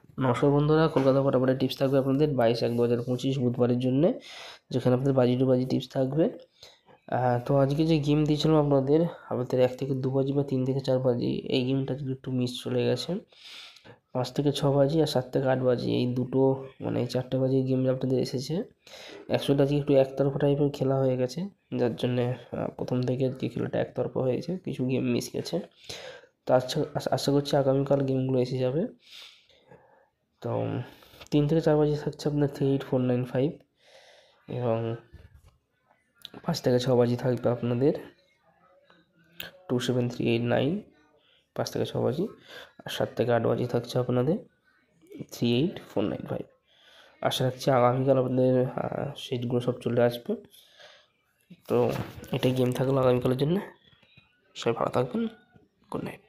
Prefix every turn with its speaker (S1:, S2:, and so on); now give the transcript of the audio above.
S1: নমস্কার বন্ধুরা, কলকাতা ফটাফটের টিপস থাকবে আপনাদের 22/1/2025 বুধবারের জন্যে, যেখানে আপনাদের বাজি টু বাজি টিপস থাকবে। তো আজকে যে গেম দিয়েছিলাম আপনাদের 1 থেকে 2 বাজি বা 3 থেকে 4 বাজি, এই গেমটা কিন্তু একটু মিস চলে গেছে। 5 থেকে 6 বাজি আর 7 থেকে 8 বাজি, এই দুটো মানে এই 4টে বাজি গেম আপনাদের এসেছে। অ্যাকচুয়ালি আজকে একটু একতরফা টাইপের খেলা হয়ে গেছে, যার জন্যে প্রথম থেকে আজকে খেলাটা একতরফা হয়েছে, কিছু গেম মিস গেছে। তো আশা করছি আগামীকাল গেমগুলো এসে যাবে। তো 3 থেকে 4 বাজি থাকছে আপনার 38495, এবং 5 থেকে 6 বাজি থাকবে আপনাদের 27389, 5 থেকে 6 বাজি। আর 7 থেকে 8 বাজি থাকছে আপনাদের 38495। আশা রাখছি আগামীকাল আপনাদের সিটগুলো সব চলে আসবে। তো এটাই গেম থাকলো আগামীকালের জন্য। সবাই ভালো থাকবেন। Good night.